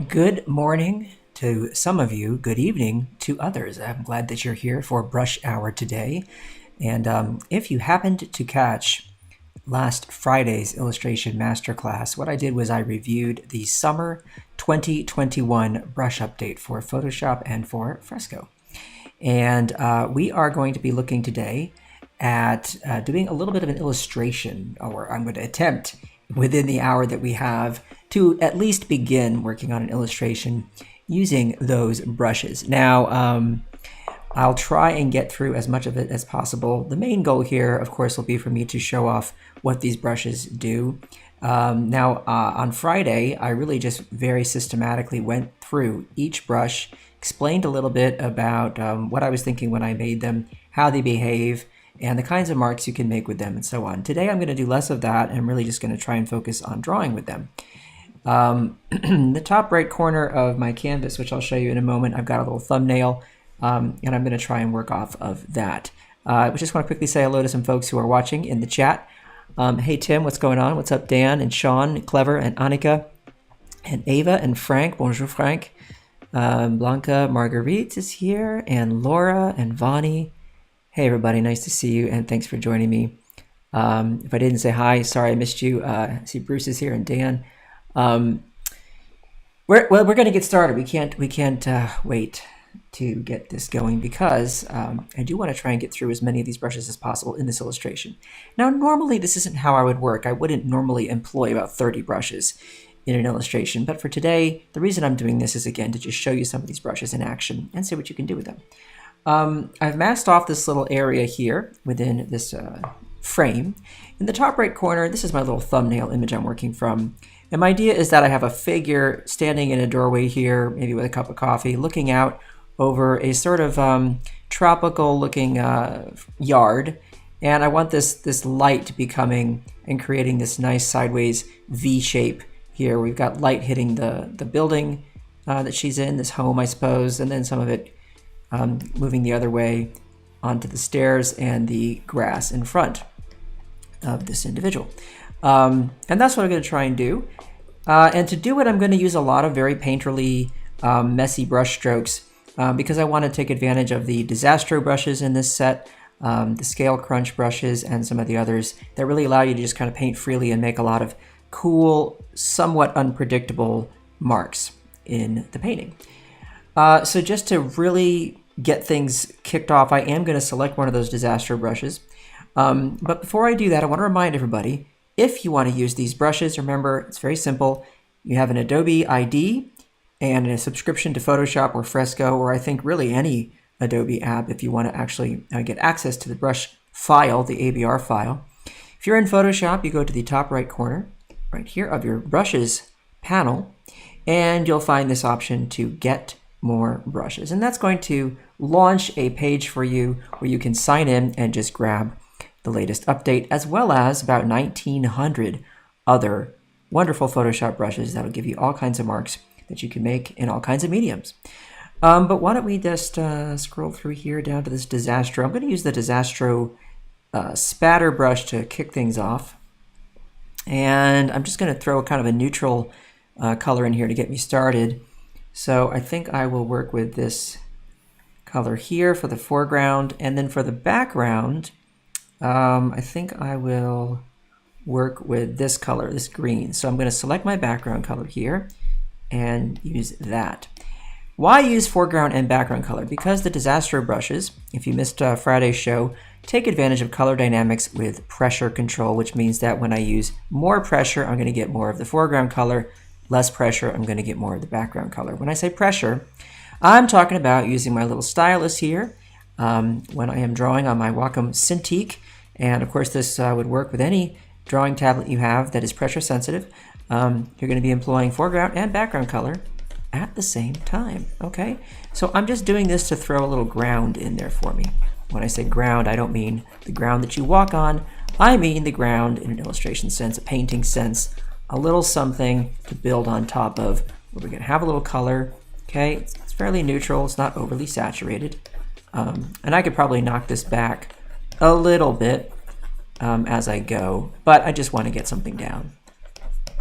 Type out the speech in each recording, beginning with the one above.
Good morning to some of you. Good evening to others. I'm glad that you're here for Brush Hour today. And if you happened to catch last Friday's illustration masterclass, what I did was I reviewed the summer 2021 brush update for Photoshop and for Fresco. And we are going to be looking today at doing a little bit of an illustration, or I'm going to attempt within the hour that we have to at least begin working on an illustration using those brushes. Now, I'll try and get through as much of it as possible. The main goal here, of course, will be for me to show off what these brushes do. On Friday, I really just very systematically went through each brush, explained a little bit about what I was thinking when I made them, how they behave, and the kinds of marks you can make with them, and so on. Today I'm going to do less of that, and I'm really just going to try and focus on drawing with them. The top right corner of my canvas, which I'll show you in a moment, I've got a little thumbnail, and I'm going to try and work off of that. I just want to quickly say hello to some folks who are watching in the chat. Hey Tim, what's going on? What's up, Dan and Sean, Clever and Annika, and Ava and Frank. Bonjour, Frank. Blanca Marguerite is here, and Laura and Vani. Hey everybody, nice to see you, and thanks for joining me. If I didn't say hi, sorry I missed you. I see Bruce is here and Dan. We're going to get started. We can't wait to get this going because I do want to try and get through as many of these brushes as possible in this illustration. Now, normally this isn't how I would work. I wouldn't normally employ about 30 brushes in an illustration, but for today, the reason I'm doing this is again to just show you some of these brushes in action and see what you can do with them. I've masked off this little area here within this frame. In the top right corner, this is my little thumbnail image I'm working from. And my idea is that I have a figure standing in a doorway here, maybe with a cup of coffee, looking out over a sort of tropical looking yard. And I want this light becoming and creating this nice sideways V shape here. We've got light hitting the building that she's in, this home, I suppose, and then some of it moving the other way onto the stairs and the grass in front of this individual. And that's what I'm going to try and do. And to do it, I'm going to use a lot of very painterly, messy brush strokes because I want to take advantage of the Disastro brushes in this set, the Scale Crunch brushes, and some of the others that really allow you to just kind of paint freely and make a lot of cool, somewhat unpredictable marks in the painting. So just to really get things kicked off, I am going to select one of those Disastro brushes. But before I do that, I want to remind everybody, if you want to use these brushes, remember, it's very simple. You have an Adobe ID and a subscription to Photoshop or Fresco, or I think really any Adobe app if you want to actually get access to the brush file, the ABR file. If you're in Photoshop, you go to the top right corner, right here of your brushes panel, and you'll find this option to get more brushes. And that's going to launch a page for you where you can sign in and just grab the latest update, as well as about 1,900 other wonderful Photoshop brushes that'll give you all kinds of marks that you can make in all kinds of mediums. But why don't we just scroll through here down to this Disastro. I'm going to use the Disastro spatter brush to kick things off. And I'm just going to throw kind of a neutral color in here to get me started. So I think I will work with this color here for the foreground, and then for the background, I think I will work with this color, this green. So I'm going to select my background color here and use that. Why use foreground and background color? Because the Disastro brushes, if you missed Friday's show, take advantage of color dynamics with pressure control, which means that when I use more pressure, I'm going to get more of the foreground color. Less pressure, I'm going to get more of the background color. When I say pressure, I'm talking about using my little stylus here when I am drawing on my Wacom Cintiq And of course, this would work with any drawing tablet you have that is pressure sensitive. You're going to be employing foreground and background color at the same time, okay? So I'm just doing this to throw a little ground in there for me. When I say ground, I don't mean the ground that you walk on. I mean the ground in an illustration sense, a painting sense, a little something to build on top of. Where we're going to have a little color, okay? It's fairly neutral. It's not overly saturated. And I could probably knock this back a little bit as I go, but I just want to get something down.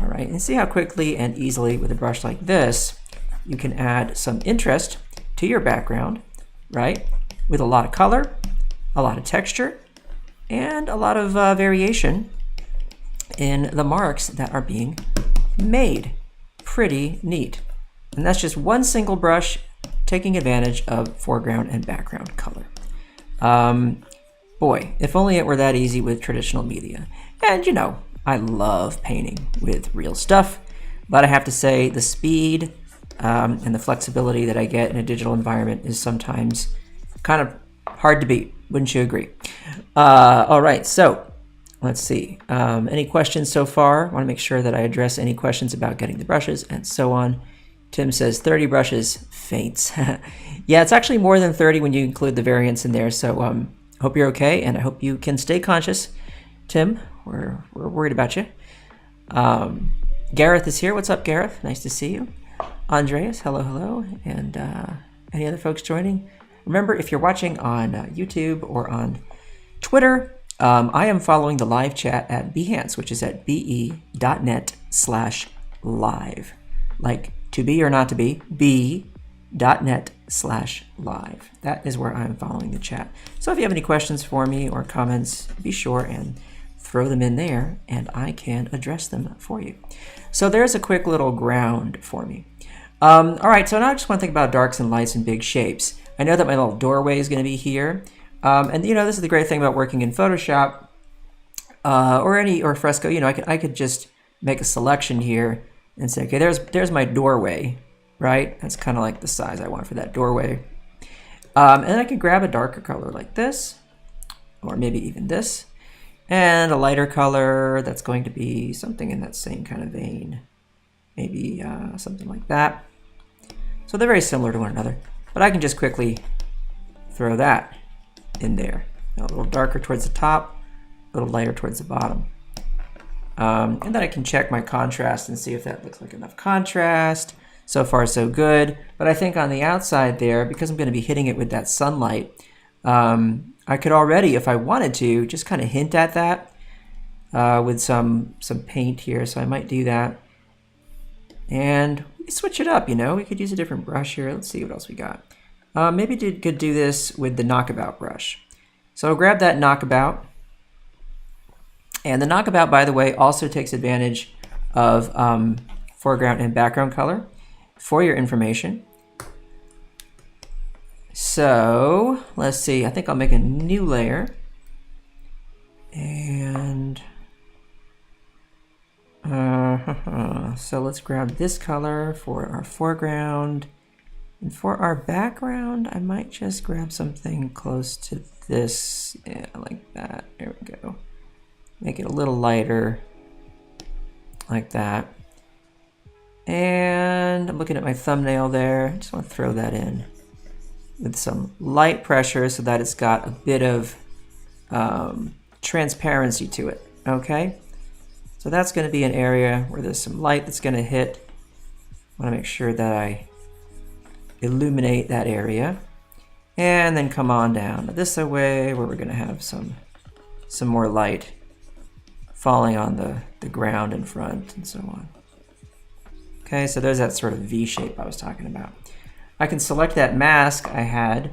All right, and see how quickly and easily with a brush like this, you can add some interest to your background, right? With a lot of color, a lot of texture, and a lot of variation in the marks that are being made. Pretty neat. And that's just one single brush taking advantage of foreground and background color. Boy, if only it were that easy with traditional media. And you know, I love painting with real stuff, but I have to say the speed and the flexibility that I get in a digital environment is sometimes kind of hard to beat. Wouldn't you agree? All right, so let's see. Any questions so far? I want to make sure that I address any questions about getting the brushes and so on. Tim says 30 brushes, faints. Yeah, it's actually more than 30 when you include the variants in there, so hope you're okay, and I hope you can stay conscious. Tim, we're worried about you. Gareth is here. What's up, Gareth? Nice to see you. Andreas, hello. And any other folks joining? Remember, if you're watching on YouTube or on Twitter, I am following the live chat at Behance, which is at be.net/live. Like to be or not to be, be.net/live. That is where I'm following the chat. So if you have any questions for me or comments, be sure and throw them in there and I can address them for you. So there's a quick little ground for me. All right, so now I just want to think about darks and lights and big shapes. I know that my little doorway is going to be here. And you know, this is the great thing about working in Photoshop or Fresco. You know, I could just make a selection here and say, okay, there's my doorway, right? That's kind of like the size I want for that doorway. And then I could grab a darker color like this, or maybe even this, and a lighter color that's going to be something in that same kind of vein. Maybe something like that. So they're very similar to one another, but I can just quickly throw that in there. A little darker towards the top, a little lighter towards the bottom. And then I can check my contrast and see if that looks like enough contrast. So far, so good. But I think on the outside there, because I'm going to be hitting it with that sunlight, I could already, if I wanted to, just kind of hint at that with some paint here. So I might do that. And we switch it up, you know. We could use a different brush here. Let's see what else we got. Maybe could do this with the knockabout brush. So I'll grab that knockabout. And the knockabout, by the way, also takes advantage of foreground and background color for your information. So let's see, I think I'll make a new layer. And so let's grab this color for our foreground. And for our background, I might just grab something close to this. Yeah, like that. There we go. Make it a little lighter, like that. And I'm looking at my thumbnail there. I just want to throw that in with some light pressure so that it's got a bit of transparency to it, okay? So that's going to be an area where there's some light that's going to hit. I want to make sure that I illuminate that area. And then come on down this way where we're going to have some more light falling on the ground in front and so on. Okay, so there's that sort of V shape I was talking about. I can select that mask I had,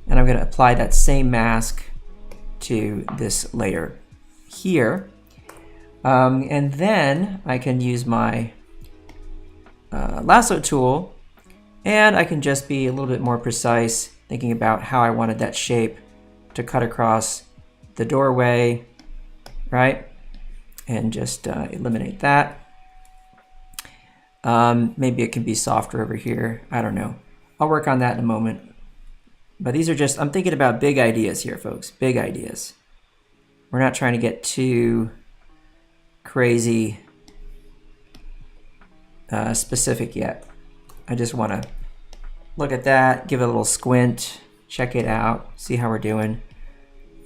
and I'm going to apply that same mask to this layer here. And then I can use my lasso tool, and I can just be a little bit more precise, thinking about how I wanted that shape to cut across the doorway, right? And just eliminate that. Maybe it can be softer over here. I don't know. I'll work on that in a moment. But these are just, I'm thinking about big ideas here, folks. Big ideas. We're not trying to get too crazy specific yet. I just want to look at that, give it a little squint, check it out, see how we're doing.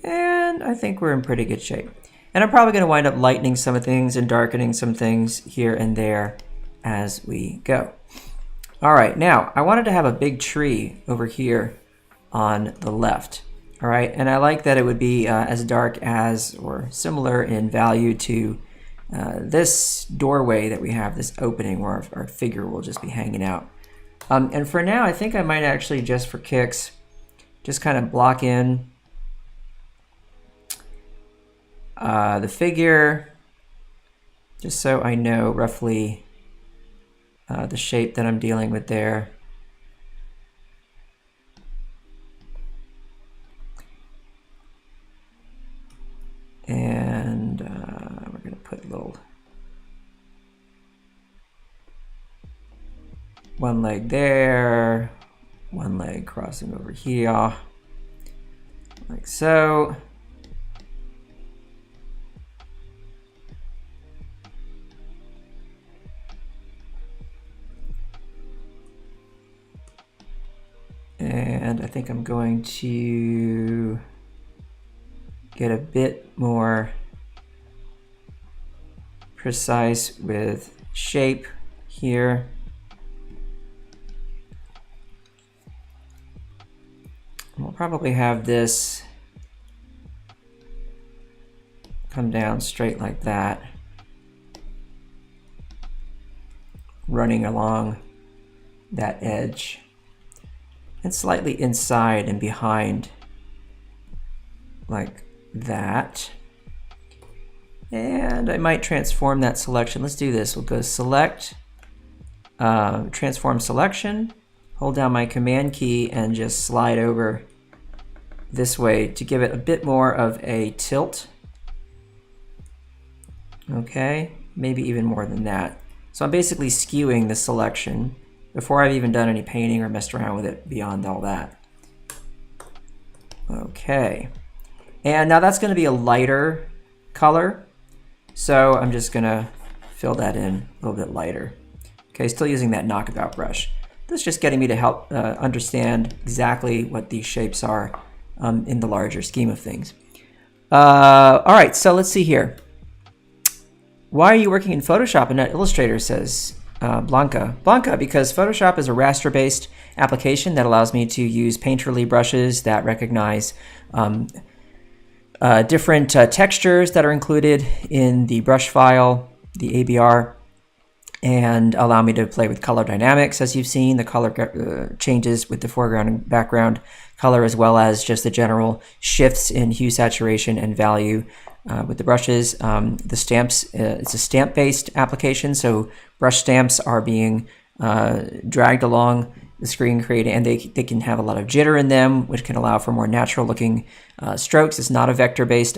And I think we're in pretty good shape. And I'm probably going to wind up lightening some of things and darkening some things here and there as we go. All right, now I wanted to have a big tree over here on the left. All right, and I like that it would be as dark as or similar in value to this doorway that we have, this opening where our figure will just be hanging out. And for now, I think I might actually, just for kicks, just kind of block in the figure, just so I know roughly the shape that I'm dealing with there. And we're going to put a little one leg there, one leg crossing over here, like so. And I think I'm going to get a bit more precise with shape here. We'll probably have this come down straight like that, running along that edge, and slightly inside and behind like that. And I might transform that selection. Let's do this. We'll go select, transform selection, hold down my command key and just slide over this way to give it a bit more of a tilt. Okay, maybe even more than that. So I'm basically skewing the selection before I've even done any painting or messed around with it beyond all that. Okay, and now that's going to be a lighter color, so I'm just going to fill that in a little bit lighter. Okay, still using that knockabout brush. This is just getting me to help understand exactly what these shapes are in the larger scheme of things. All right, so let's see here. Why are you working in Photoshop and not Illustrator, says Blanca. Blanca, because Photoshop is a raster-based application that allows me to use painterly brushes that recognize different textures that are included in the brush file, the ABR, and allow me to play with color dynamics. As you've seen, the color changes with the foreground and background color, as well as just the general shifts in hue, saturation, and value with the brushes. The stamps, it's a stamp-based application, so brush stamps are being dragged along the screen, creating, and they can have a lot of jitter in them, which can allow for more natural-looking strokes. It's not a vector-based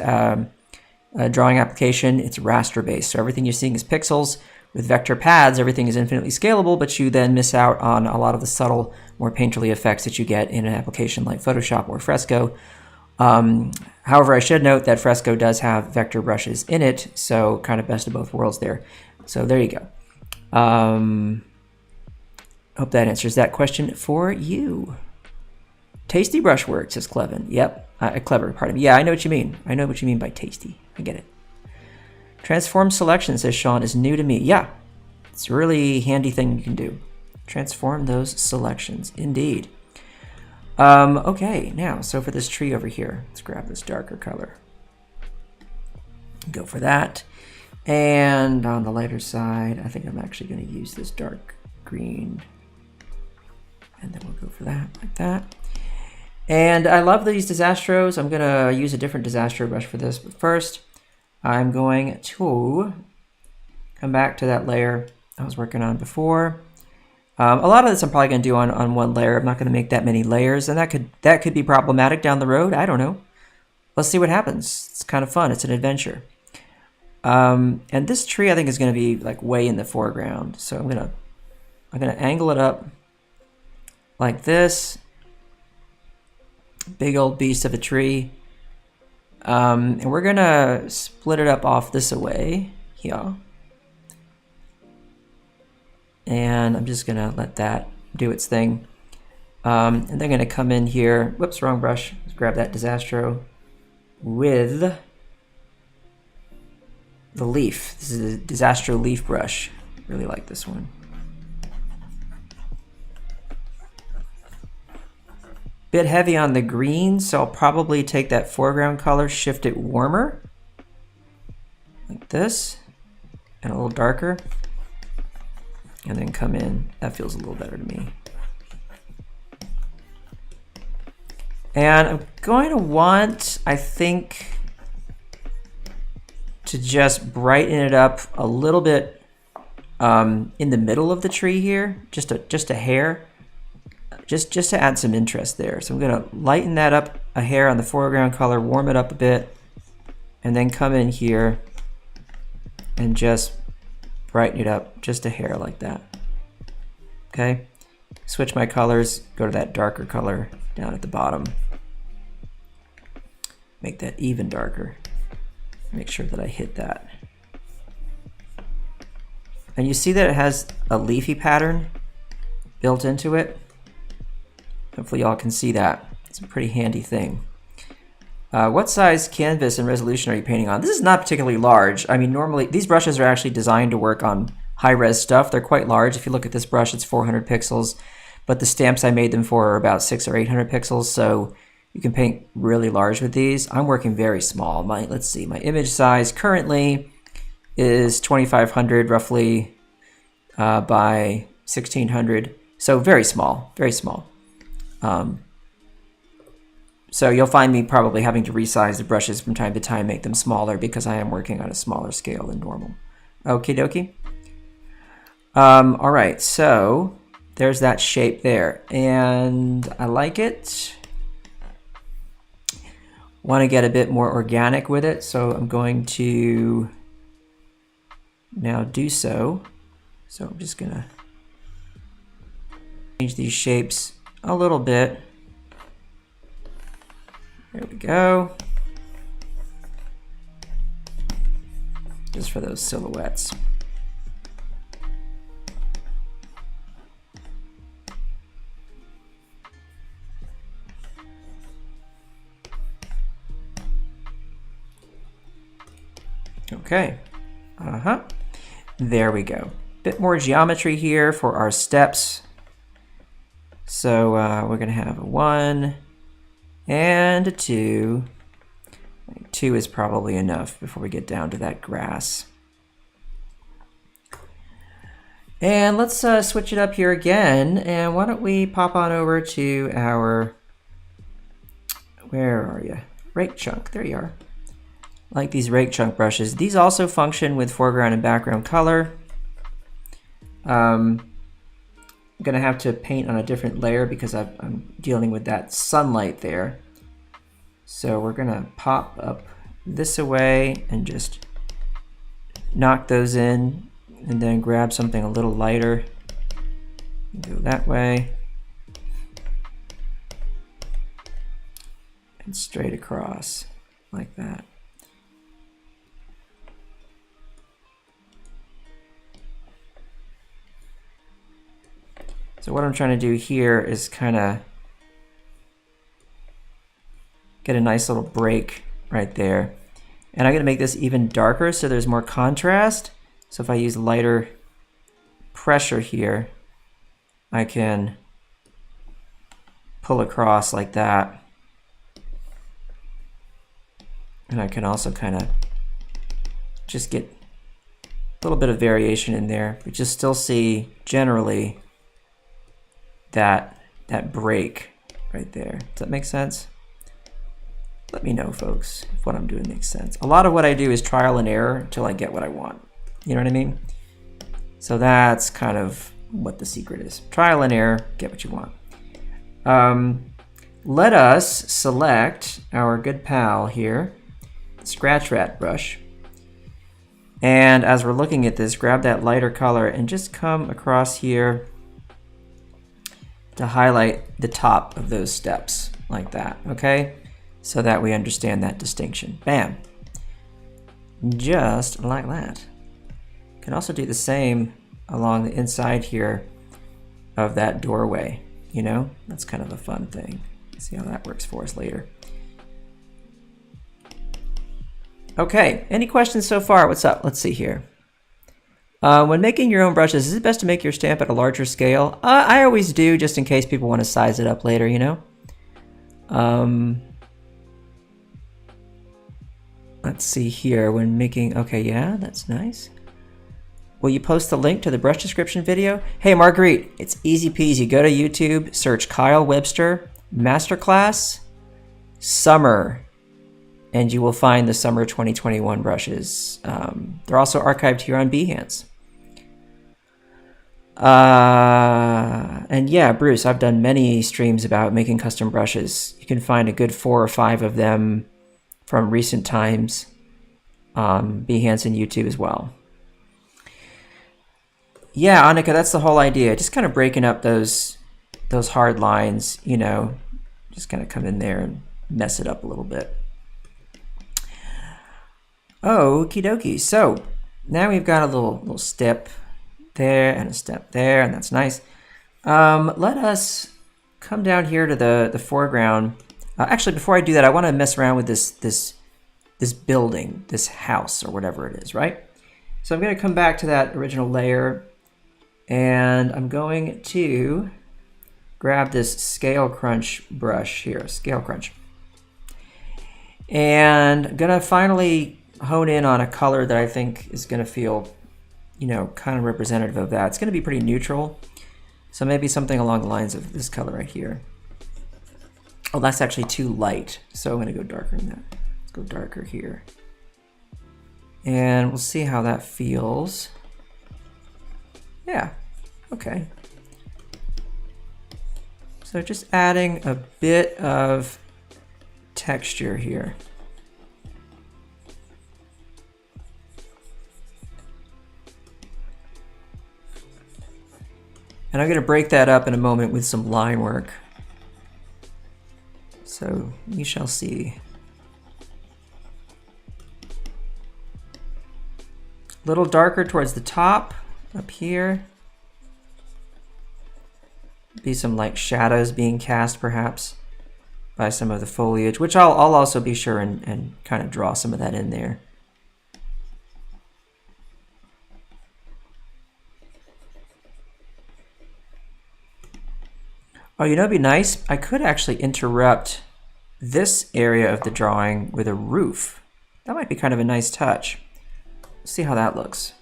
drawing application. It's raster-based, so everything you're seeing is pixels. With vector paths, everything is infinitely scalable, but you then miss out on a lot of the subtle, more painterly effects that you get in an application like Photoshop or Fresco. However, I should note that Fresco does have vector brushes in it, so kind of best of both worlds there. So there you go. Hope that answers that question for you. Tasty brushwork, says Clevin. Yep, clever, pardon me. Yeah, I know what you mean. I know what you mean by tasty. I get it. Transform selection, says Sean, is new to me. Yeah, it's a really handy thing you can do. Transform those selections, indeed. Okay, now, so for this tree over here, let's grab this darker color. Go for that. And on the lighter side, I think I'm actually going to use this dark green. And then we'll go for that, like that. And I love these Disastros. I'm going to use a different Disastro brush for this, but first, I'm going to come back to that layer I was working on before. A lot of this I'm probably going to do on one layer. I'm not going to make that many layers, and that could be problematic down the road. I don't know. Let's see what happens. It's kind of fun. It's an adventure. And this tree I think is going to be like way in the foreground. So I'm gonna angle it up like this. Big old beast of a tree. And we're gonna split it up off this away here. And I'm just gonna let that do its thing. And then I'm gonna come in here, whoops, wrong brush. Let's grab that Disastro with the leaf. This is a Disastro leaf brush. Really like this one. Bit heavy on the green, so I'll probably take that foreground color, shift it warmer, like this, and a little darker, and then come in. That feels a little better to me. And I'm going to want, I think, to just brighten it up a little bit in the middle of the tree here, just a hair. Just to add some interest there. So I'm gonna lighten that up a hair on the foreground color, warm it up a bit, and then come in here and just brighten it up just a hair like that. Okay, switch my colors, go to that darker color down at the bottom. Make that even darker. Make sure that I hit that. And you see that it has a leafy pattern built into it. Hopefully y'all can see that. It's a pretty handy thing. What size canvas and resolution are you painting on? This is not particularly large. I mean, normally these brushes are actually designed to work on high-res stuff. They're quite large. If you look at this brush, it's 400 pixels, but the stamps I made them for are about 600 or 800 pixels, so you can paint really large with these. I'm working very small. Let's see, my image size currently is 2500 roughly by 1600, so very small, very small. So you'll find me probably having to resize the brushes from time to time, make them smaller, because I am working on a smaller scale than normal. Okie dokie. All right, so there's that shape there, and I like it. Want to get a bit more organic with it, so I'm going to now do so. So I'm just gonna change these shapes a little bit. There we go. Just for those silhouettes. Okay. There we go. Bit more geometry here for our steps. So we're going to have a 1 and a 2. 2 is probably enough before we get down to that grass. And let's switch it up here again. And why don't we pop on over to our, where are you? Rake chunk, there you are. Like these rake chunk brushes. These also function with foreground and background color. I'm gonna have to paint on a different layer because I'm dealing with that sunlight there. So we're gonna pop up this away and just knock those in, and then grab something a little lighter. Go that way. And straight across like that. So what I'm trying to do here is kind of get a nice little break right there. And I'm going to make this even darker so there's more contrast. So if I use lighter pressure here, I can pull across like that. And I can also kind of just get a little bit of variation in there, but you still see generally that break right there. Does that make sense? Let me know, folks, if what I'm doing makes sense. A lot of what I do is trial and error until I get what I want. You know what I mean? So that's kind of what the secret is. Trial and error, get what you want. Let us select our good pal here, Scratch Rat brush. And as we're looking at this, grab that lighter color and just come across here to highlight the top of those steps like that, okay? so that we understand that distinction. Bam. Just like that. Can also do the same along the inside here of that doorway, you know? That's kind of a fun thing. See how that works for us later. Okay, any questions so far? What's up? Let's see here. When making your own brushes, is it best to make your stamp at a larger scale? I always do, just in case people want to size it up later, you know? Let's see here, when making, okay, yeah, that's nice. Will you post the link to the brush description video? Hey, Marguerite, it's easy peasy. Go to YouTube, search Kyle Webster, Masterclass, Summer, and you will find the Summer 2021 brushes. They're also archived here on Behance. And yeah, Bruce, I've done many streams about making custom brushes. You can find a good 4 or 5 of them from recent times on Behance and YouTube as well. Yeah, Annika, that's the whole idea. Just kind of breaking up those hard lines, you know, just kind of come in there and mess it up a little bit. Okie dokie. So now we've got a little step there and a step there, and that's nice. Let us come down here to the foreground. Actually, before I do that, I want to mess around with this building, this house, or whatever it is, right? So I'm going to come back to that original layer, and I'm going to grab this Scale Crunch brush here, Scale Crunch. And I'm going to finally hone in on a color that I think is going to feel, you know, kind of representative of that. It's going to be pretty neutral. So maybe something along the lines of this color right here. Oh, that's actually too light. So I'm going to go darker than that. Let's go darker here. And we'll see how that feels. Yeah, okay. So just adding a bit of texture here. And I'm going to break that up in a moment with some line work. So you shall see. A little darker towards the top, up here. Be some like shadows being cast perhaps by some of the foliage, which I'll also be sure and kind of draw some of that in there. Oh, you know, it'd be nice. I could actually interrupt this area of the drawing with a roof. That might be kind of a nice touch. See how that looks.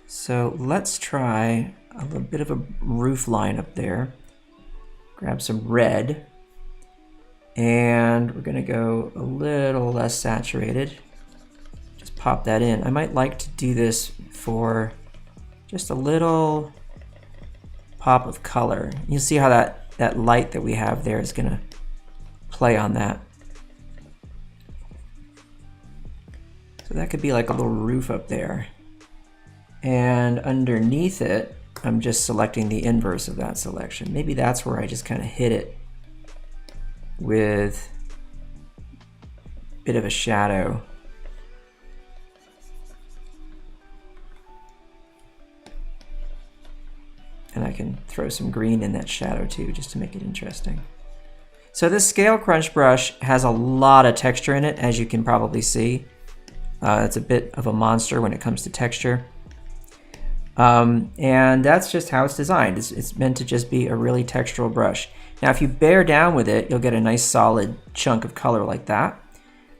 So let's try a little bit of a roof line up there. Grab some red. And we're going to go a little less saturated. Just pop that in. I might like to do this for just a little pop of color. You'll see how that light that we have there is going to play on that. So that could be like a little roof up there. And underneath it, I'm just selecting the inverse of that selection. Maybe that's where I just kind of hit it with a bit of a shadow. And I can throw some green in that shadow too, just to make it interesting. So this Scale Crunch brush has a lot of texture in it, as you can probably see. It's a bit of a monster when it comes to texture. And that's just how it's designed. It's meant to just be a really textural brush. Now, if you bear down with it, you'll get a nice solid chunk of color like that.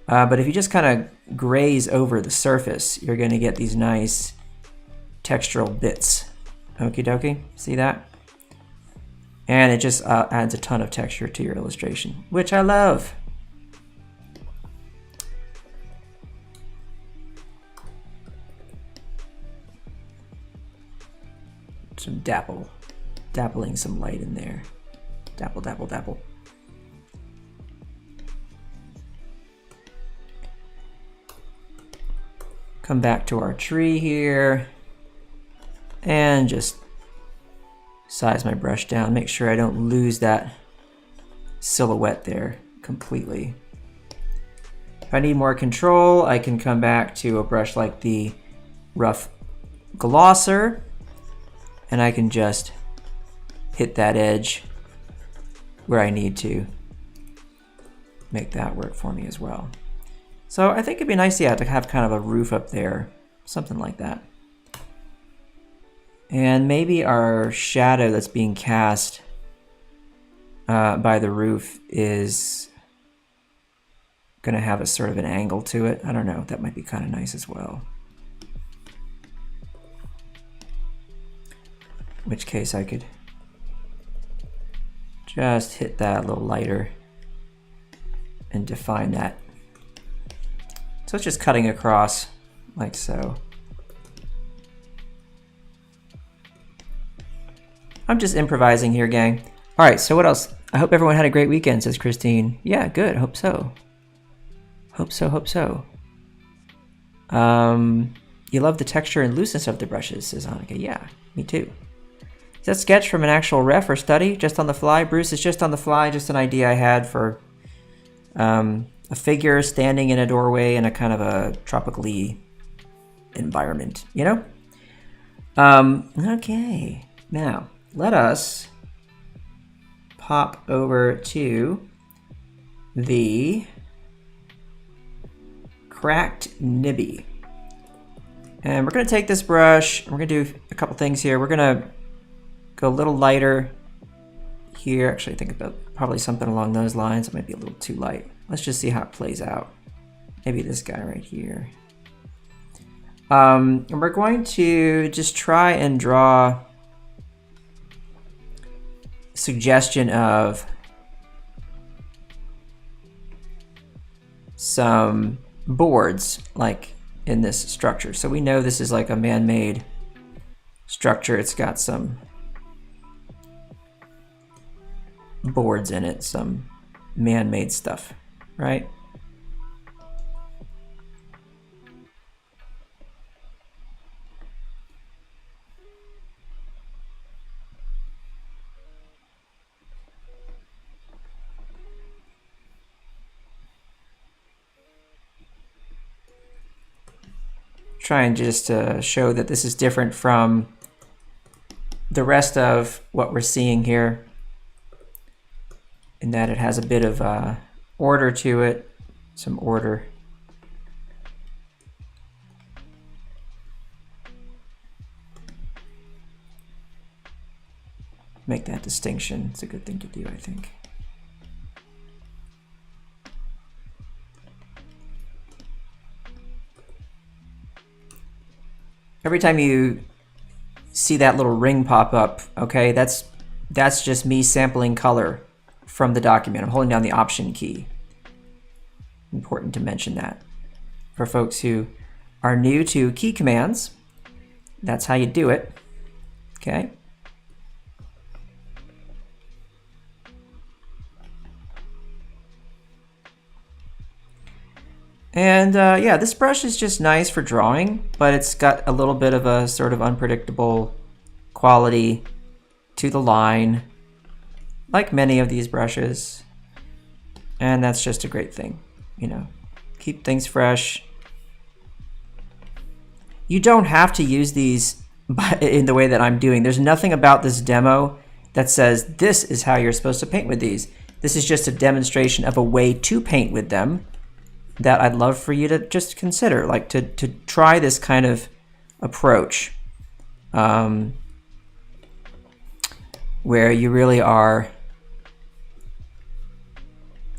But if you just kind of graze over the surface, you're going to get these nice textural bits. Okie dokie, see that? And it just adds a ton of texture to your illustration, which I love. Some dappling some light in there. Dapple, dapple, dapple. Come back to our tree here. And just size my brush down, make sure I don't lose that silhouette there, completely. If I need more control, I can come back to a brush like the rough glosser, and I can just hit that edge where I need to make that work for me as well. So I think it'd be nice, yeah, to have kind of a roof up there, something like that. And maybe our shadow that's being cast by the roof is gonna have a sort of an angle to it. I don't know, that might be kind of nice as well. In which case I could just hit that a little lighter and define that. So it's just cutting across like so. I'm just improvising here, gang. All right, so what else? I hope everyone had a great weekend, says Christine. Yeah, good, hope so. Hope so, hope so. You love the texture and looseness of the brushes, says Annika. Yeah, me too. Is that sketch from an actual ref or study? Just on the fly? Bruce, it's just on the fly, just an idea I had for a figure standing in a doorway in a kind of a tropically environment, you know? Okay, now let us pop over to the cracked nibby. And we're gonna take this brush, and we're gonna do a couple things here. We're gonna go a little lighter here. Actually, I think about probably something along those lines. It might be a little too light. Let's just see how it plays out. Maybe this guy right here. And we're going to just try and draw a suggestion of some boards like in this structure. So we know this is like a man-made structure. It's got some boards in it, some man-made stuff, right? Try and just show that this is different from the rest of what we're seeing here, in that it has a bit of order to it, some order. Make that distinction. It's a good thing to do, I think. Every time you see that little ring pop up, okay, that's just me sampling color from the document. I'm holding down the Option key. Important to mention that. For folks who are new to key commands, that's how you do it, okay? And yeah, this brush is just nice for drawing, but it's got a little bit of a sort of unpredictable quality to the line, like many of these brushes. And that's just a great thing, you know, keep things fresh. You don't have to use these in the way that I'm doing. There's nothing about this demo that says this is how you're supposed to paint with these. This is just a demonstration of a way to paint with them that I'd love for you to just consider, like to try this kind of approach, where you really are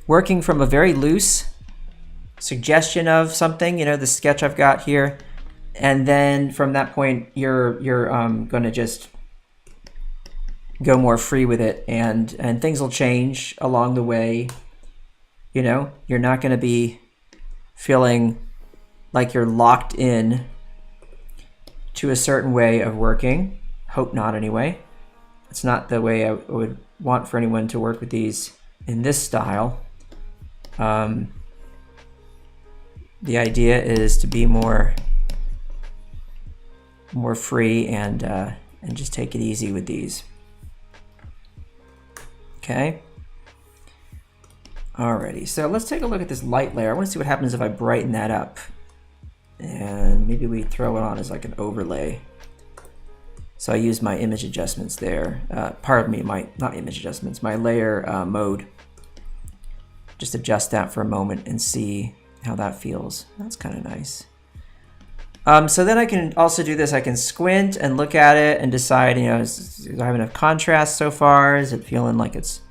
working from a very loose suggestion of something, you know, the sketch I've got here, and then from that point you're going to just go more free with it, and things will change along the way. You know, you're not going to be feeling like you're locked in to a certain way of working. Hope not, anyway. It's not the way I would want for anyone to work with these in this style. The idea is to be more free and just take it easy with these. Okay. Alrighty, so let's take a look at this light layer. I want to see what happens if I brighten that up. And maybe we throw it on as like an overlay. So I use my image adjustments there. Pardon me, not image adjustments, my layer mode. Just adjust that for a moment and see how that feels. That's kind of nice. So then I can also do this. I can squint and look at it and decide, do I have enough contrast so far? Is it feeling like it's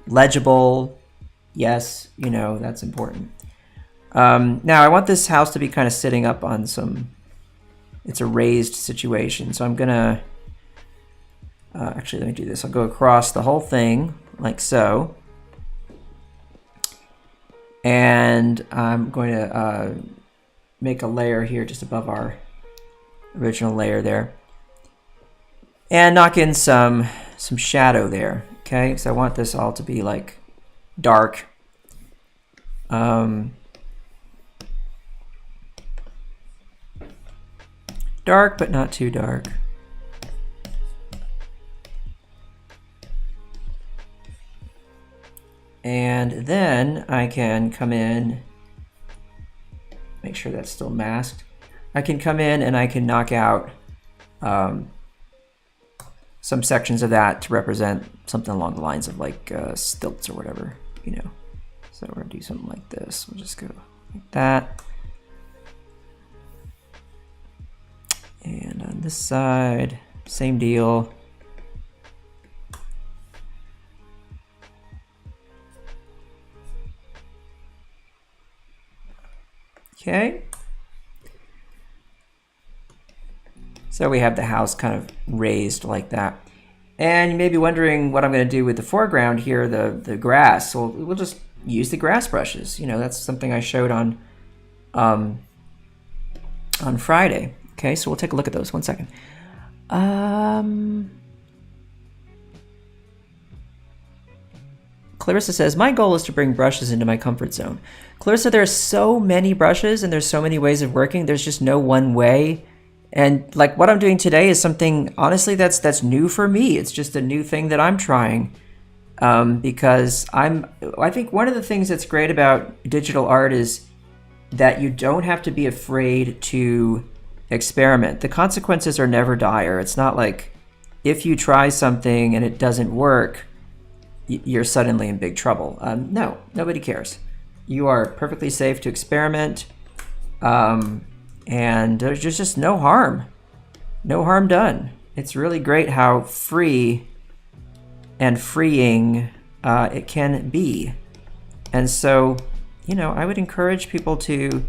legible? Yes, that's important. Now I want this house to be kind of sitting up on it's a raised situation. So I'm gonna, actually let me do this. I'll go across the whole thing like so. And I'm going to make a layer here just above our original layer there. And knock in some shadow there, okay? So I want this all to be like dark. Dark, but not too dark. And then I can come in, make sure that's still masked. I can come in and I can knock out some sections of that to represent something along the lines of like stilts or whatever, So we're gonna do something like this. We'll just go like that. And on this side, same deal. Okay. So we have the house kind of raised like that. And you may be wondering what I'm going to do with the foreground here, the grass. So we'll just use the grass brushes. That's something I showed on Friday. Okay, so we'll take a look at those. 1 second. Clarissa says, my goal is to bring brushes into my comfort zone. Clarissa, there are so many brushes and there's so many ways of working. There's just no one way. And like what I'm doing today is something, honestly, that's new for me. It's just a new thing that I'm trying. Because I think one of the things that's great about digital art is that you don't have to be afraid to experiment. The consequences are never dire. It's not like if you try something and it doesn't work, you're suddenly in big trouble. No, nobody cares. You are perfectly safe to experiment, and there's just no harm. No harm done. It's really great how free and freeing it can be. And so, I would encourage people to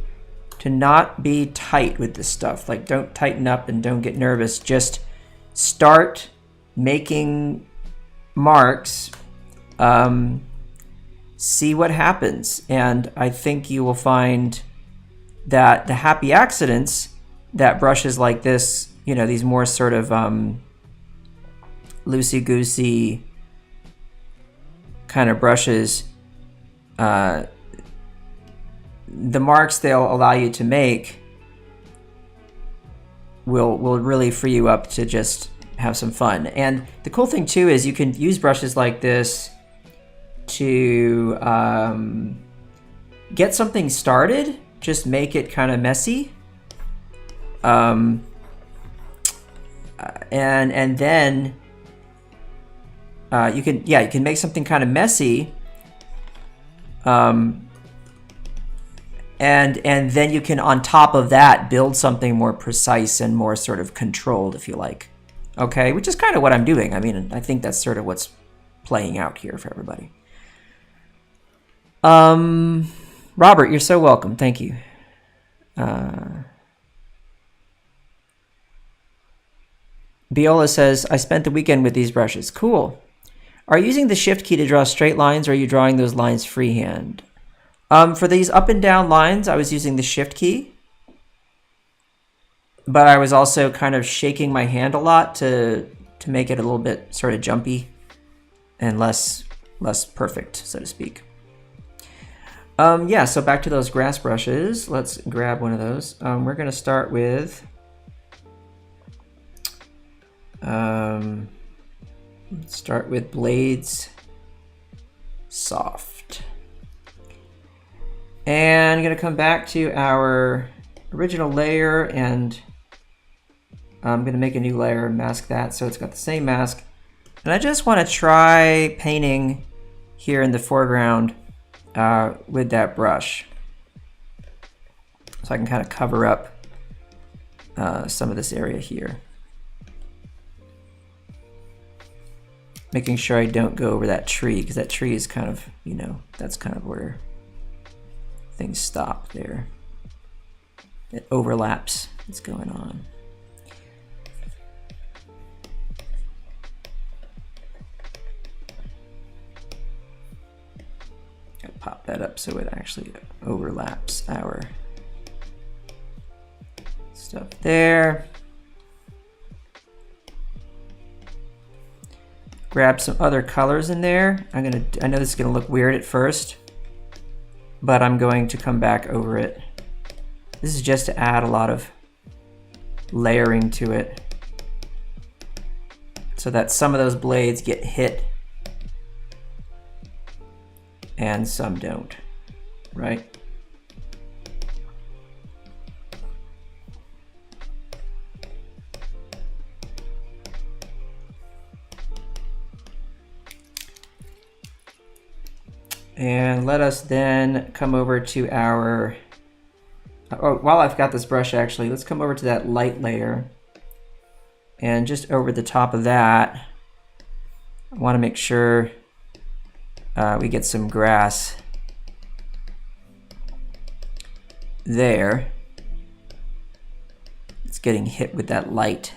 not be tight with this stuff. Like, don't tighten up and don't get nervous. Just start making marks. See what happens. And I think you will find that the happy accidents that brushes like this, these more sort of loosey-goosey kind of brushes, the marks they'll allow you to make will really free you up to just have some fun. And the cool thing too is you can use brushes like this to get something started, just make it kind of messy, and then you can make something kind of messy, and then you can on top of that build something more precise and more sort of controlled, if you like. Okay, which is kind of what I'm doing. I mean, I think that's sort of what's playing out here for everybody. Robert, you're so welcome. Thank you. Biola says, I spent the weekend with these brushes. Cool. Are you using the shift key to draw straight lines, or are you drawing those lines freehand? For these up and down lines, I was using the shift key, but I was also kind of shaking my hand a lot to make it a little bit sort of jumpy and less perfect, so to speak. So back to those grass brushes. Let's grab one of those. We're going to start with Blades Soft. And I'm going to come back to our original layer, and I'm going to make a new layer and mask that so it's got the same mask. And I just want to try painting here in the foreground with that brush. So I can kind of cover up some of this area here. Making sure I don't go over that tree, because that tree is kind of, you know, that's kind of where things stop there. It overlaps what's going on. Gotta pop that up so it actually overlaps our stuff there. Grab some other colors in there. I know this is gonna look weird at first, but I'm going to come back over it. This is just to add a lot of layering to it so that some of those blades get hit and some don't, right? And let us then come over to our, oh, while I've got this brush actually, let's come over to that light layer. And just over the top of that, I want to make sure we get some grass there. It's getting hit with that light.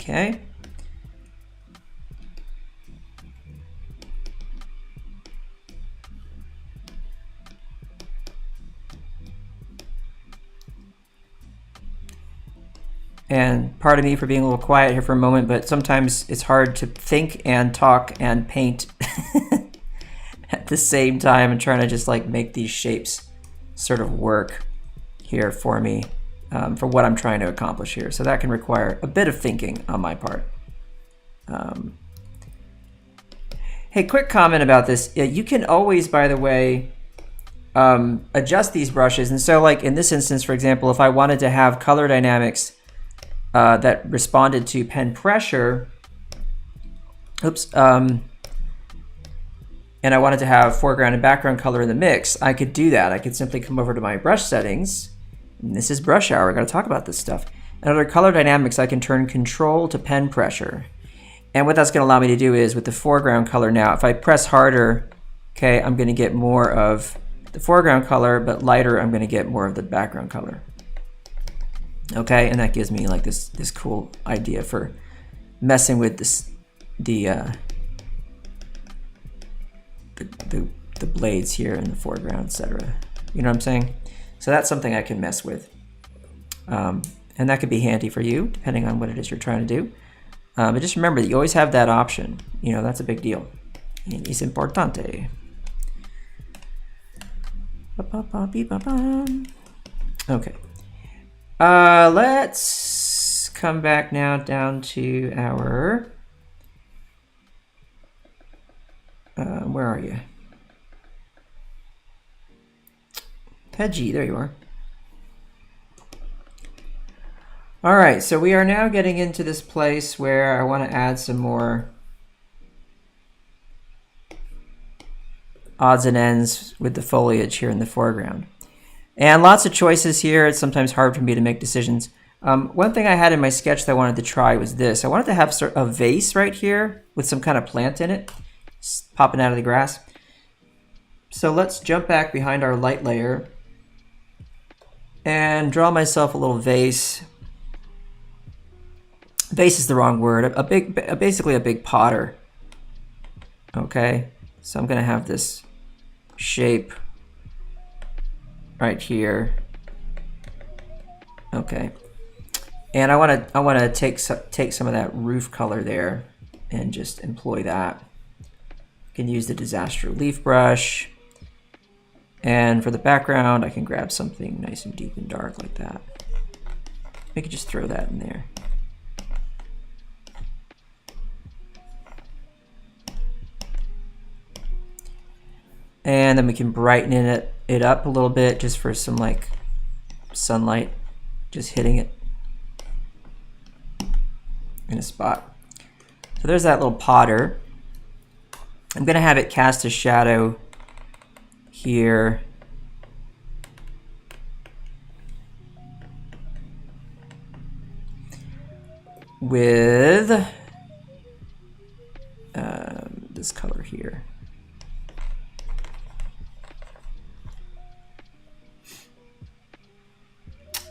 Okay. And pardon me for being a little quiet here for a moment, but sometimes it's hard to think and talk and paint at the same time, and trying to just like make these shapes sort of work here for me. For what I'm trying to accomplish here. So that can require a bit of thinking on my part. Hey, quick comment about this. You can always, by the way, adjust these brushes. And so like in this instance, for example, if I wanted to have color dynamics that responded to pen pressure, and I wanted to have foreground and background color in the mix, I could do that. I could simply come over to my brush settings. And this is brush hour, I gotta talk about this stuff. And under color dynamics, I can turn control to pen pressure. And what that's gonna allow me to do is with the foreground color now, if I press harder, okay, I'm gonna get more of the foreground color, but lighter, I'm gonna get more of the background color. Okay, and that gives me like this cool idea for messing with this, the blades here in the foreground, etc. You know what I'm saying? So that's something I can mess with. And that could be handy for you, depending on what it is you're trying to do. But just remember that you always have that option. You know, that's a big deal. Es importante. Okay. Let's come back now down to our... where are you? Peggy, there you are. All right, so we are now getting into this place where I want to add some more odds and ends with the foliage here in the foreground. And lots of choices here. It's sometimes hard for me to make decisions. One thing I had in my sketch that I wanted to try was this. I wanted to have sort of a vase right here with some kind of plant in it, popping out of the grass. So let's jump back behind our light layer and draw myself a little vase. Vase is the wrong word. Basically a big potter. Okay, so I'm gonna have this shape right here. Okay, and I wanna take some of that roof color there and just employ that. I can use the disaster leaf brush. And for the background, I can grab something nice and deep and dark like that. I could just throw that in there. And then we can brighten it up a little bit just for some like sunlight, just hitting it in a spot. So there's that little potter. I'm gonna have it cast a shadow here. With this color here.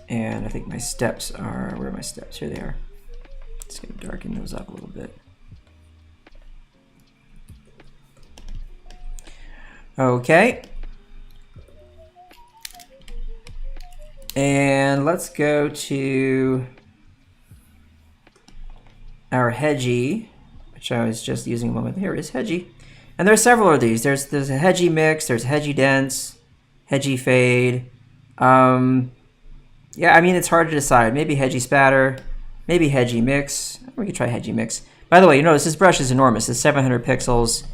And I think my steps are, where are my steps? Here they are. Just gonna darken those up a little bit. Okay. And let's go to our hedgy, which I was just using a moment. Here is hedgy. And there's several of these. There's a hedgy mix, there's hedgy dense, hedgy fade. Yeah, I mean, it's hard to decide. Maybe hedgy spatter, maybe hedgy mix. We could try hedgy mix. By the way, you notice this brush is enormous. It's 700 pixels.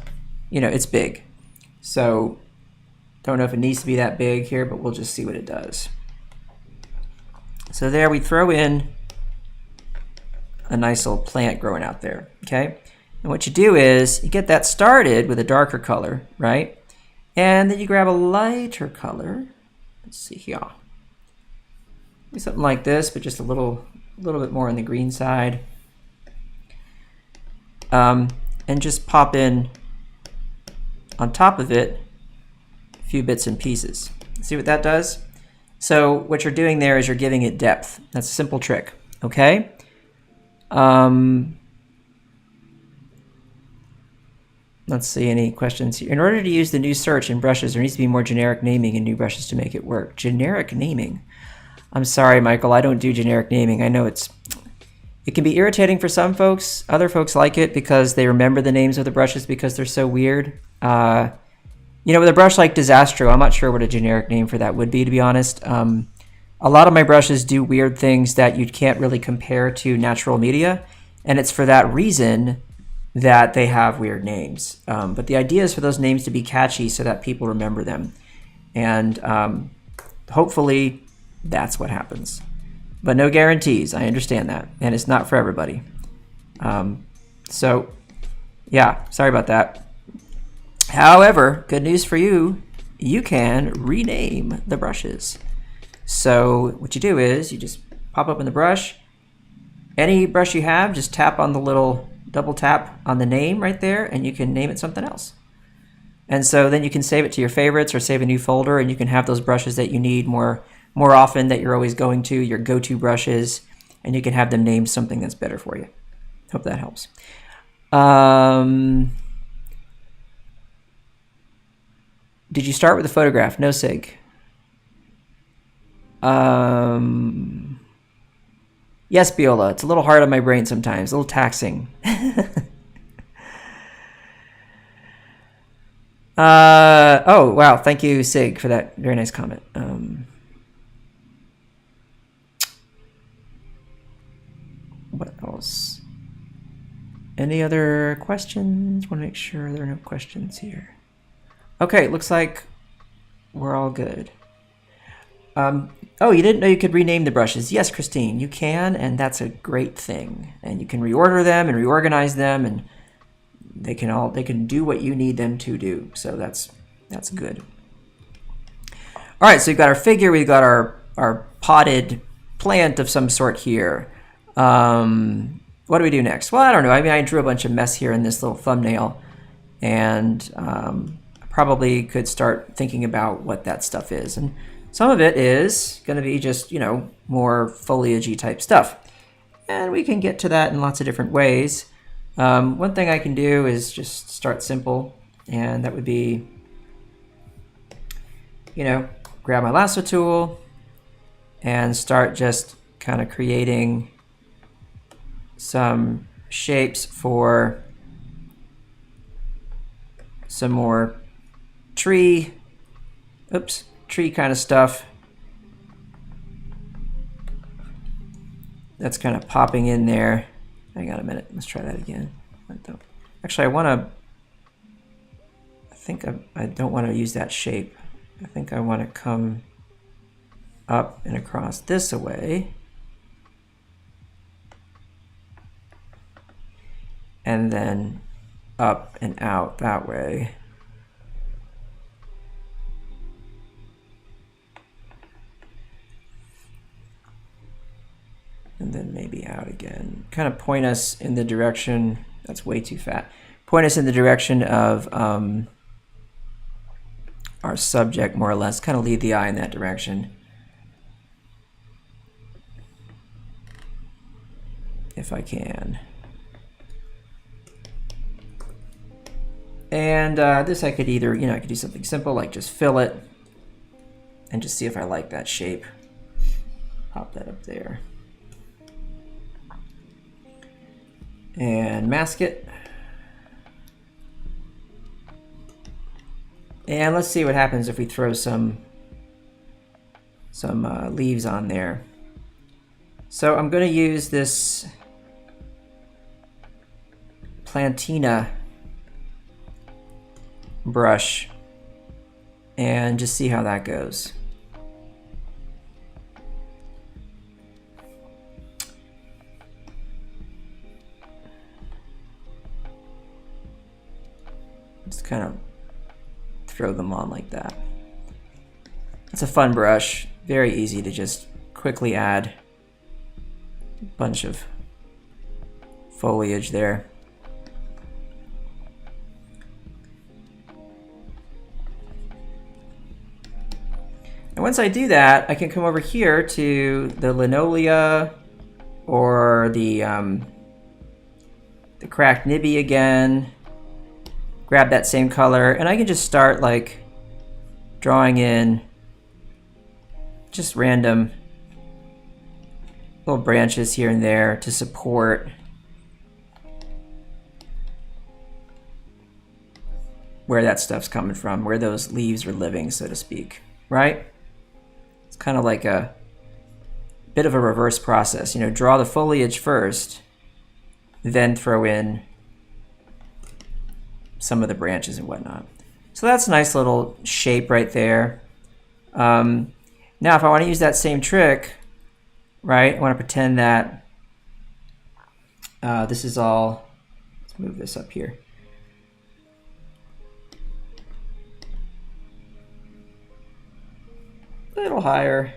You know, it's big. So don't know if it needs to be that big here, but we'll just see what it does. So there we throw in a nice little plant growing out there, okay? And what you do is you get that started with a darker color, right? And then you grab a lighter color. Let's see here. Maybe something like this, but just a little bit more on the green side. And just pop in on top of it a few bits and pieces. See what that does? So what you're doing there is you're giving it depth. That's a simple trick, okay? Let's see, any questions here? In order to use the new search in brushes, there needs to be more generic naming in new brushes to make it work. Generic naming? I'm sorry, Michael, I don't do generic naming. I know it can be irritating for some folks. Other folks like it because they remember the names of the brushes because they're so weird. You know, with a brush like Disastro, I'm not sure what a generic name for that would be, to be honest. A lot of my brushes do weird things that you can't really compare to natural media, and it's for that reason that they have weird names. But the idea is for those names to be catchy so that people remember them. And hopefully that's what happens. But no guarantees, I understand that. And it's not for everybody. So yeah, sorry about that. However, good news for you, you can rename the brushes. So what you do is you just pop up in the brush. Any brush you have, just tap on the little double tap on the name right there, and you can name it something else. And so then you can save it to your favorites or save a new folder, and you can have those brushes that you need more often, that you're always going to, your go-to brushes, and you can have them named something that's better for you. Hope that helps. Did you start with a photograph? No, Sig. Yes, Biola. It's a little hard on my brain sometimes, a little taxing. Oh, wow. Thank you, Sig, for that very nice comment. What else? Any other questions? Want to make sure there are no questions here. Okay, looks like we're all good. Oh, you didn't know you could rename the brushes? Yes, Christine, you can, and that's a great thing. And you can reorder them and reorganize them, and they can do what you need them to do. So that's good. All right, so we've got our figure, we've got our potted plant of some sort here. What do we do next? Well, I don't know. I mean, I drew a bunch of mess here in this little thumbnail, and probably could start thinking about what that stuff is. And some of it is going to be just, you know, more foliage-y type stuff. And we can get to that in lots of different ways. One thing I can do is just start simple, and that would be, you know, grab my lasso tool and start just kind of creating some shapes for some more tree, tree kind of stuff. That's kind of popping in there. Hang on a minute, let's try that again. Actually, I don't want to use that shape. I think I want to come up and across this way. And then up and out that way. And then maybe out again. Kind of point us in the direction, that's way too fat. Point us in the direction of our subject, more or less. Kind of lead the eye in that direction. If I can. And this I could either, I could do something simple like just fill it and just see if I like that shape. Pop that up there. And mask it. And let's see what happens if we throw some leaves on there. So I'm going to use this Plantina brush and just see how that goes. Just kind of throw them on like that. It's a fun brush, very easy to just quickly add a bunch of foliage there. And once I do that, I can come over here to the linoleum or the cracked nibby again, grab that same color, and I can just start like drawing in just random little branches here and there to support where that stuff's coming from, where those leaves are living, so to speak, right? It's kind of like a bit of a reverse process. Draw the foliage first, then throw in some of the branches and whatnot. So that's a nice little shape right there. Now, if I want to use that same trick, right, I want to pretend that this is all, let's move this up here. A little higher,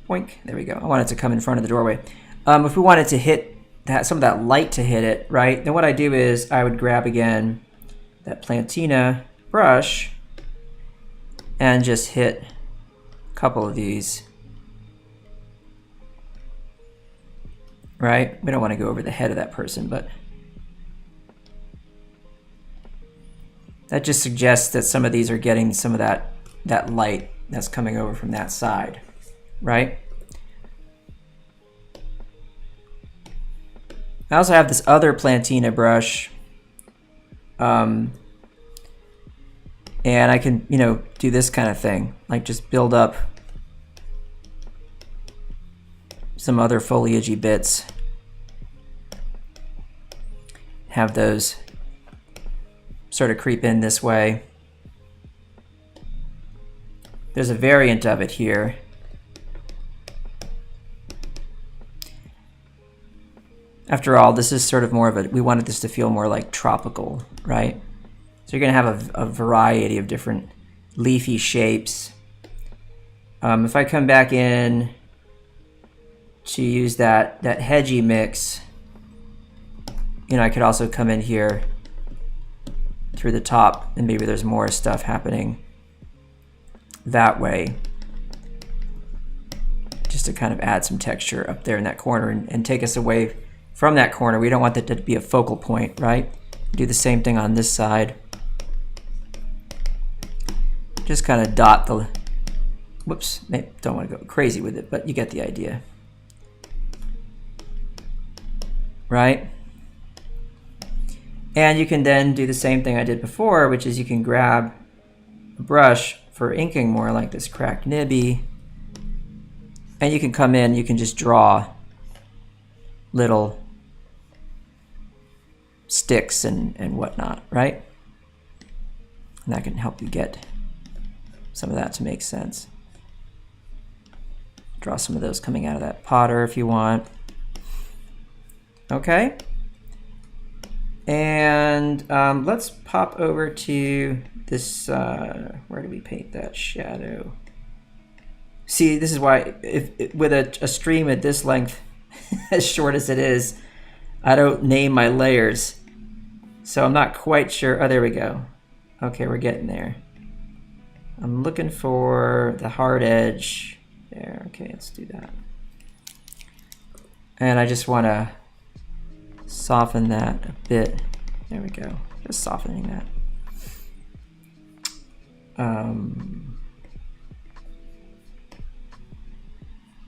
boink, there we go. I want it to come in front of the doorway. If we wanted to hit some of that light to hit it, right, then what I do is I would grab again that Plantina brush and just hit a couple of these, right? We don't want to go over the head of that person, but that just suggests that some of these are getting some of that light that's coming over from that side, right? I also have this other Plantina brush, and I can, do this kind of thing, like just build up some other foliagey bits, have those sort of creep in this way. There's a variant of it here. After all, this is sort of more of we wanted this to feel more like tropical, right? So you're going to have a variety of different leafy shapes. If I come back in to use that hedgy mix, I could also come in here through the top, and maybe there's more stuff happening that way, just to kind of add some texture up there in that corner and take us away from that corner. We don't want that to be a focal point, right? Do the same thing on this side. Just kind of dot the, whoops, don't want to go crazy with it, but you get the idea, right? And you can then do the same thing I did before, which is you can grab a brush for inking more, like this cracked nibby, and you can come in, you can just draw little sticks and whatnot, right? And that can help you get some of that to make sense. Draw some of those coming out of that potter if you want. Okay. And let's pop over to this, where do we paint that shadow? See, this is why with a stream at this length, as short as it is, I don't name my layers. So I'm not quite sure. Oh, there we go. Okay, we're getting there. I'm looking for the hard edge there. Okay, let's do that. And I just want to soften that a bit. There we go. Just softening that.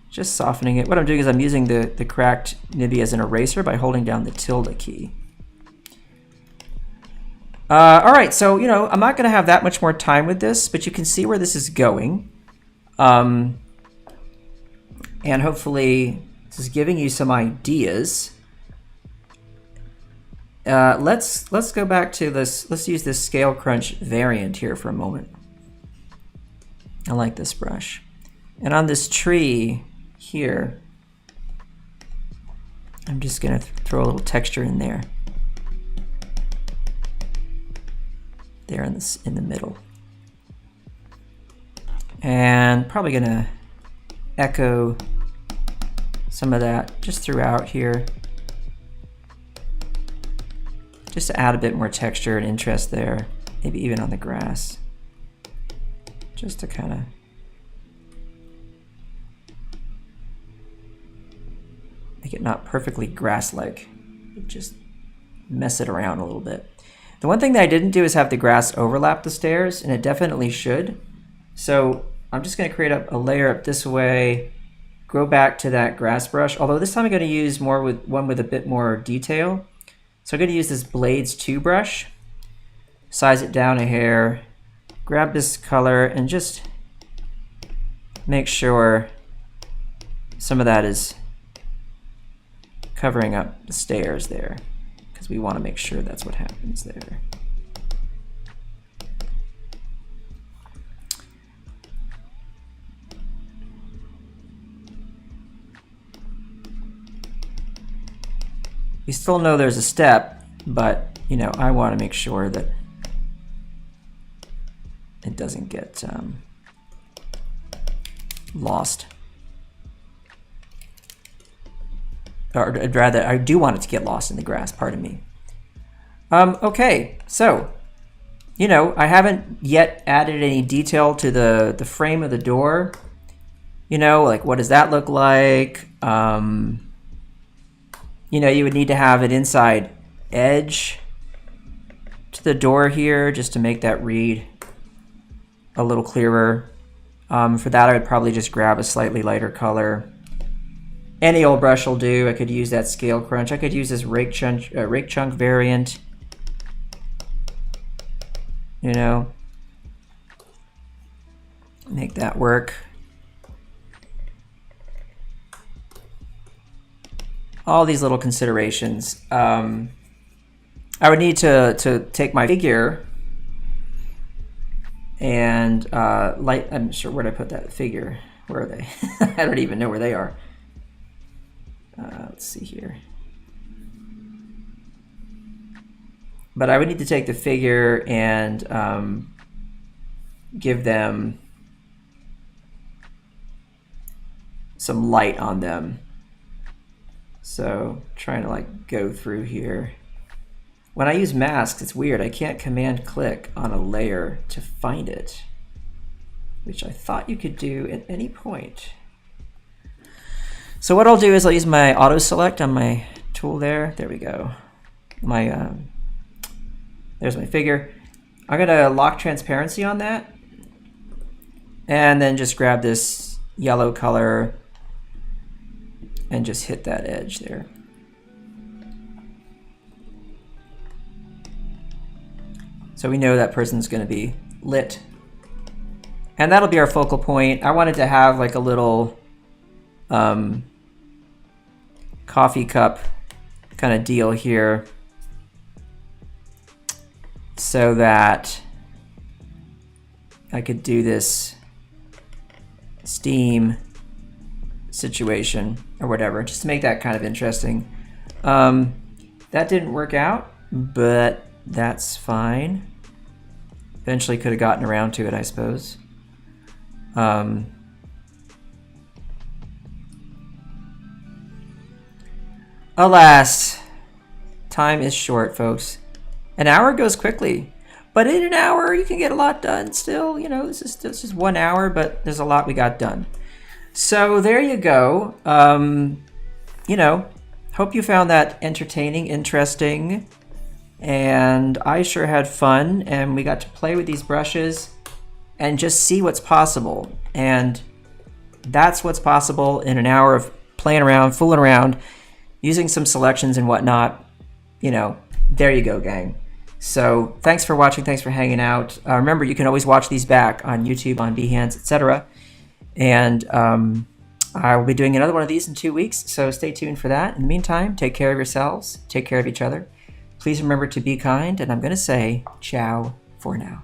Just softening it. What I'm doing is I'm using the cracked nibby as an eraser by holding down the tilde key. All right, so, you know, I'm not going to have that much more time with this, but you can see where this is going. And hopefully this is giving you some ideas. Let's go back to this. Let's use this scale crunch variant here for a moment. I like this brush. And on this tree here, I'm just going to throw a little texture in there. There in the middle. And probably going to echo some of that just throughout here. Just to add a bit more texture and interest there, maybe even on the grass. Just to kind of make it not perfectly grass-like, but just mess it around a little bit. The one thing that I didn't do is have the grass overlap the stairs, and it definitely should. So I'm just going to create a layer up this way, go back to that grass brush, although this time I'm going to use one with a bit more detail. So I'm going to use this Blades 2 brush, size it down a hair, grab this color, and just make sure some of that is covering up the stairs there, because we want to make sure that's what happens there. You still know there's a step, but you know, I want to make sure that it doesn't get lost. Or rather, I do want it to get lost in the grass, pardon me. Okay, so, you know, I haven't yet added any detail to the frame of the door. You know, like what does that look like? You know, you would need to have an inside edge to the door here just to make that read a little clearer. For that, I would probably just grab a slightly lighter color. Any old brush will do. I could use that scale crunch. I could use this rake chunk variant. You know, make that work. All these little considerations. I would need to take my figure and I'm sure where did I put that figure? Where are they? I don't even know where they are. Let's see here. But I would need to take the figure and give them some light on them. So trying to like go through here. When I use masks, it's weird. I can't command click on a layer to find it, which I thought you could do at any point. So what I'll do is I'll use my auto select on my tool there. There we go. There's my figure. I'm gonna lock transparency on that, and then just grab this yellow color and just hit that edge there. So we know that person's going to be lit. And that'll be our focal point. I wanted to have like a little coffee cup kind of deal here so that I could do this steam situation or whatever, just to make that kind of interesting. That didn't work out, but that's fine. Eventually could have gotten around to it, I suppose. Alas, time is short, folks. An hour goes quickly, but in an hour you can get a lot done still. You know, this is just 1 hour, but there's a lot we got done. So there you go. You know, hope you found that entertaining, interesting, and I sure had fun, and we got to play with these brushes and just see what's possible. And that's what's possible in an hour of playing around, fooling around, using some selections and whatnot. You know, there you go, gang. So thanks for watching. Thanks for hanging out. Remember, you can always watch these back on YouTube, on Behance, etc. And I will be doing another one of these in 2 weeks, so stay tuned for that. In the meantime, take care of yourselves. Take care of each other. Please remember to be kind, and I'm going to say ciao for now.